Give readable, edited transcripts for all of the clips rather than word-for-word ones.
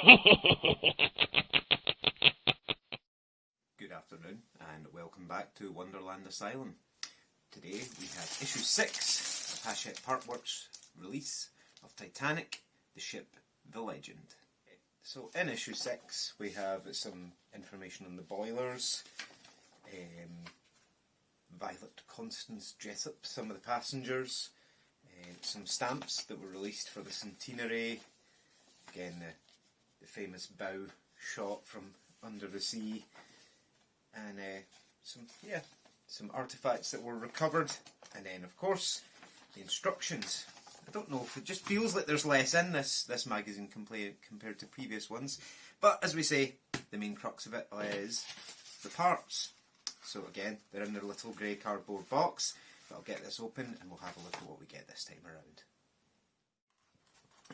Good afternoon and welcome back to Wonderland Asylum. Today we have issue 6 of Hachette Partworks release of Titanic, the ship, the legend. So in issue 6 we have some information on the boilers, Violet Constance Jessup, some of the passengers, some stamps that were released for the centenary, again the famous bow shot from under the sea, and some artefacts that were recovered, and then of course the instructions. I don't know if it just feels like there's less in this magazine compared to previous ones, but as we say, the main crux of it is the parts. So again, they're in their little grey cardboard box, but I'll get this open and we'll have a look at what we get this time around.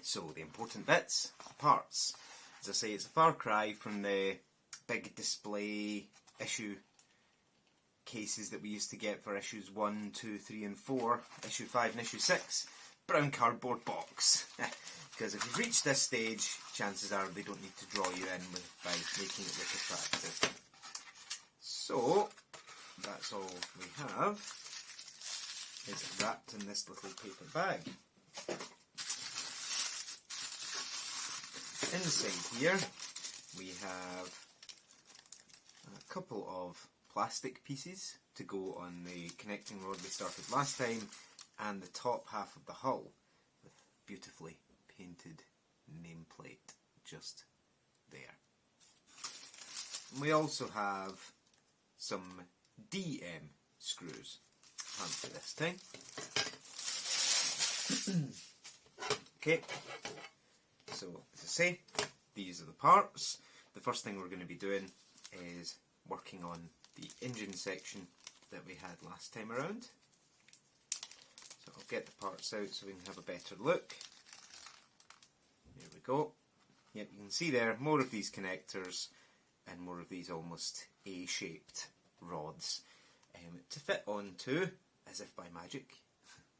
So the important bits, parts. As I say, it's a far cry from the big display issue cases that we used to get for issues 1, 2, 3 and 4, issue 5 and issue 6. Brown cardboard box. Because if you've reached this stage, chances are they don't need to draw you in by making it look attractive. So, that's all we have, is wrapped in this little paper bag. Inside here we have a couple of plastic pieces to go on the connecting rod we started last time, and the top half of the hull with beautifully painted nameplate just there. And we also have some DM screws, fancy this time. Okay, so as I say, these are the parts. The first thing we're going to be doing is working on the engine section that we had last time around. So I'll get the parts out so we can have a better look. There we go. Yep, you can see there more of these connectors and more of these almost A-shaped rods to fit onto, as if by magic,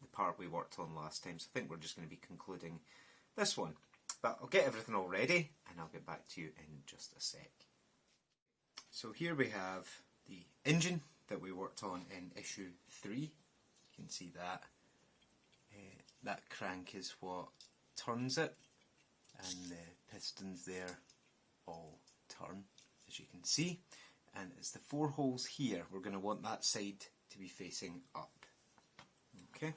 the part we worked on last time. So I think we're just going to be concluding this one. But I'll get everything all ready and I'll get back to you in just a sec. So here we have the engine that we worked on in issue 3. You can see that. That crank is what turns it, and the pistons there all turn, as you can see. And it's the 4 holes here. We're going to want that side to be facing up. Okay.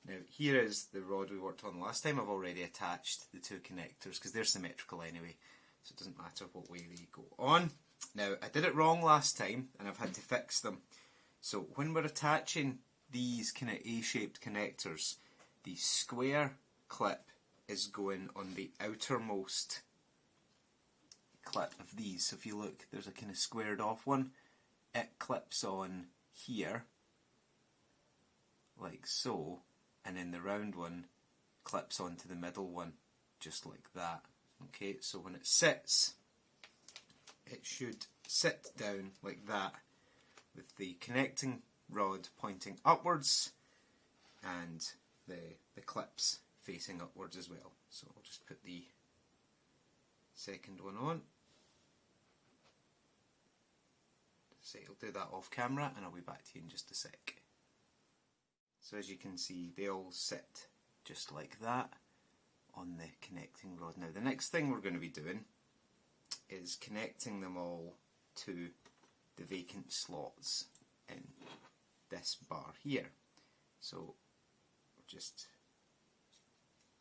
Now here is the rod we worked on last time. I've already attached the 2 connectors because they're symmetrical anyway, so it doesn't matter what way they go on. Now I did it wrong last time and I've had to fix them. So when we're attaching these kind of A-shaped connectors, the square clip is going on the outermost clip of these. So if you look, there's a kind of squared off one. It clips on here, like so, and then the round one clips onto the middle one, just like that. Okay, so when it sits, it should sit down like that, with the connecting rod pointing upwards and the clips facing upwards as well. So I'll just put the second one on. So I'll do that off camera and I'll be back to you in just a sec. So as you can see, they all sit just like that on the connecting rod. Now the next thing we're going to be doing is connecting them all to the vacant slots in this bar here. So just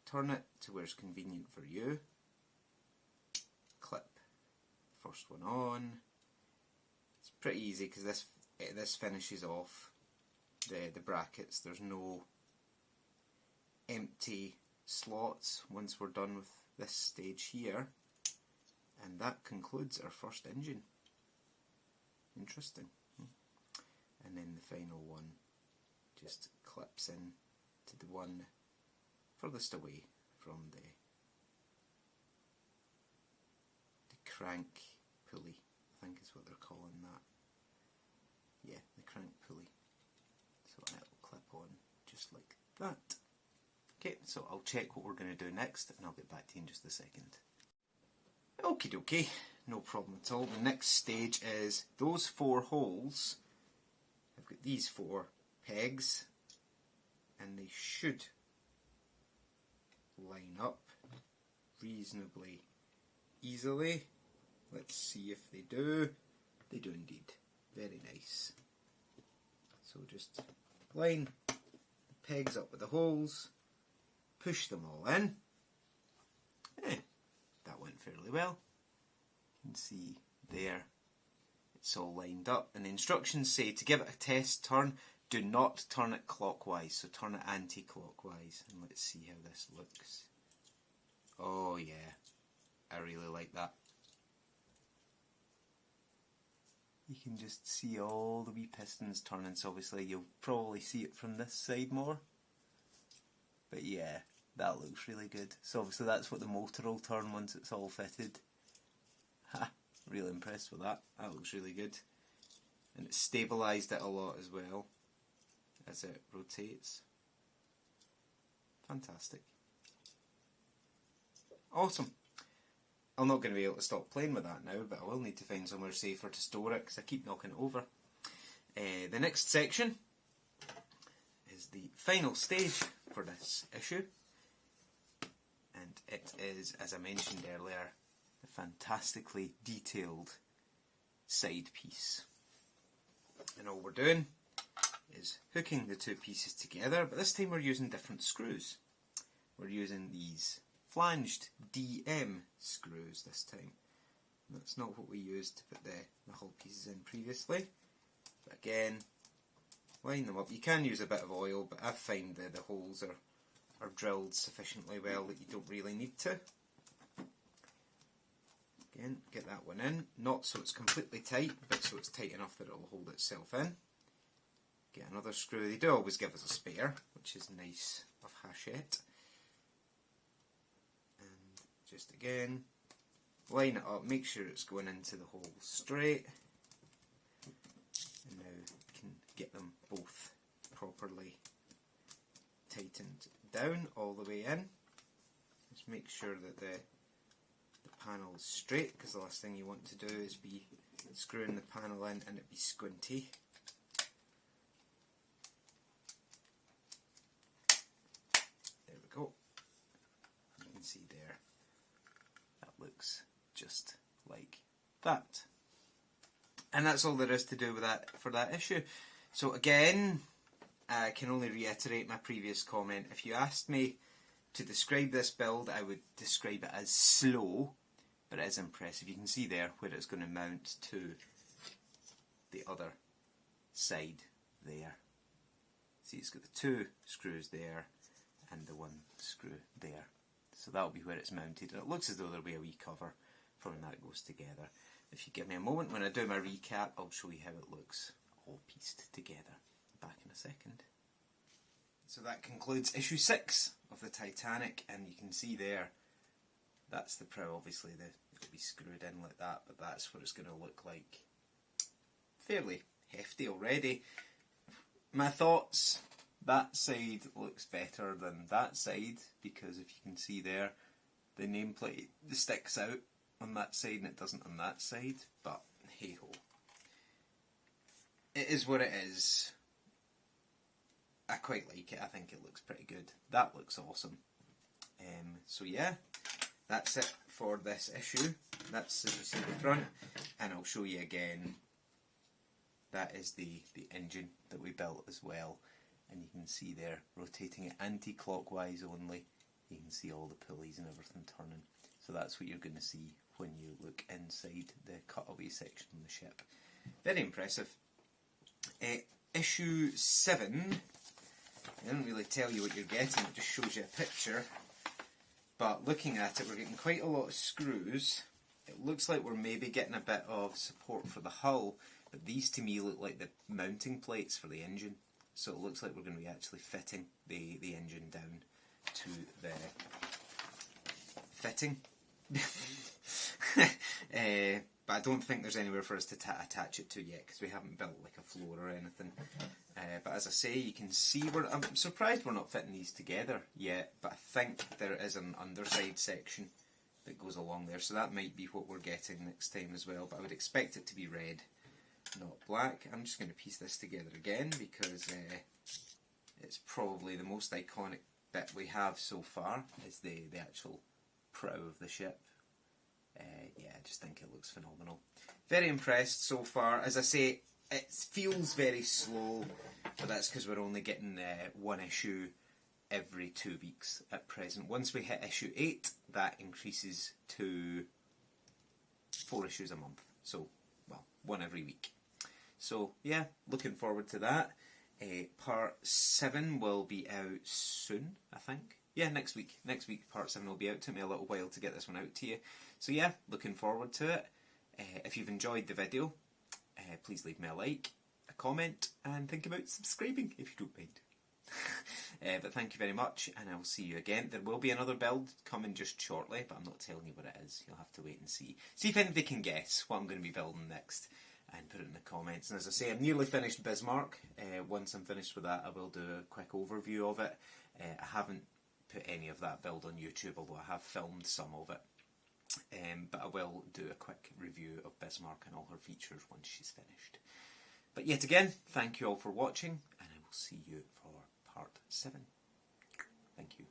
turn it to where it's convenient for you. Clip the first one on. It's pretty easy because this finishes off the brackets. There's no empty slots once we're done with this stage here. And that concludes our first engine. Interesting. And then the final one just clips in to the one furthest away from the crank pulley, I think is what they're calling that. Yeah, the crank pulley. So it'll clip on just like that. Okay, so I'll check what we're going to do next and I'll get back to you in just a second. Okie dokie, no problem at all. The next stage is those 4 holes. I've got these 4 pegs, and they should line up reasonably easily. Let's see if they do. They do indeed. Very nice. So just line the pegs up with the holes, push them all in. That went fairly well. You can see there it's all lined up, and the instructions say to give it a test turn, do not turn it clockwise, so turn it anti-clockwise. And let's see how this looks. Oh yeah, I really like that. You can just see all the wee pistons turning, so obviously you'll probably see it from this side more. But yeah, that looks really good. So obviously that's what the motor will turn once it's all fitted. Ha! Really impressed with that. That looks really good. And it's stabilised it a lot as well as it rotates. Fantastic. Awesome. I'm not going to be able to stop playing with that now, but I will need to find somewhere safer to store it because I keep knocking it over. The next section is the final stage for this issue, and it is, as I mentioned earlier, a fantastically detailed side piece. And all we're doing is hooking the 2 pieces together, but this time we're using different screws. We're using these flanged DM screws this time. That's not what we used to put the hull pieces in previously. But again, line them up. You can use a bit of oil, but I find that the holes are drilled sufficiently well that you don't really need to. Again, get that one in. Not so it's completely tight, but so it's tight enough that it'll hold itself in. Get another screw. They do always give us a spare, which is nice of Hachette. Just again, line it up, make sure it's going into the hole straight, and now we can get them both properly tightened down all the way in. Just make sure that the panel is straight, because the last thing you want to do is be screwing the panel in and it be squinty. There we go. You can see there. Looks just like that. And that's all there is to do with that for that issue. So again, I can only reiterate my previous comment. If you asked me to describe this build, I would describe it as slow, but it is impressive. You can see there where it's going to mount to the other side there. See, it's got the 2 screws there and the 1 screw there. So that'll be where it's mounted, and it looks as though there'll be a wee cover for when that goes together. If you give me a moment, when I do my recap, I'll show you how it looks all pieced together. Back in a second. So that concludes issue 6 of the Titanic, and you can see there, that's the prow. Obviously it'll be screwed in like that, but that's what it's going to look like. Fairly hefty already. My thoughts: that side looks better than that side, because if you can see there, the nameplate sticks out on that side and it doesn't on that side, but hey ho. It is what it is. I quite like it. I think it looks pretty good. That looks awesome. So yeah, that's it for this issue. That's, as you see, the front, and I'll show you again. That is the engine that we built as well. And you can see there, rotating it anti-clockwise only, you can see all the pulleys and everything turning. So that's what you're going to see when you look inside the cutaway section of the ship. Very impressive. Issue 7, it doesn't really tell you what you're getting, it just shows you a picture. But looking at it, we're getting quite a lot of screws. It looks like we're maybe getting a bit of support for the hull, but these to me look like the mounting plates for the engine. So it looks like we're going to be actually fitting the engine down to the fitting. But I don't think there's anywhere for us to attach it to yet, because we haven't built like a floor or anything. But as I say, you can see I'm surprised we're not fitting these together yet, but I think there is an underside section that goes along there, so that might be what we're getting next time as well, but I would expect it to be red, not black. I'm just going to piece this together again because it's probably the most iconic bit we have so far, is the actual prow of the ship. Yeah, I just think it looks phenomenal. Very impressed so far. As I say, it feels very slow, but that's because we're only getting one issue every 2 weeks at present. Once we hit issue 8, that increases to 4 issues a month. So, well, 1 every week. So, yeah, looking forward to that. Part 7 will be out soon, I think. Yeah, next week. Next week, part 7 will be out. It took me a little while to get this one out to you. So, yeah, looking forward to it. If you've enjoyed the video, please leave me a like, a comment, and think about subscribing if you don't mind. But thank you very much, and I will see you again. There will be another build coming just shortly, but I'm not telling you what it is. You'll have to wait and see. See if anybody can guess what I'm going to be building next, and put it in the comments. And as I say, I'm nearly finished Bismarck. Once I'm finished with that, I will do a quick overview of it. I haven't put any of that build on YouTube, although I have filmed some of it. But I will do a quick review of Bismarck and all her features once she's finished. But yet again, thank you all for watching, and I will see you for part 7. Thank you.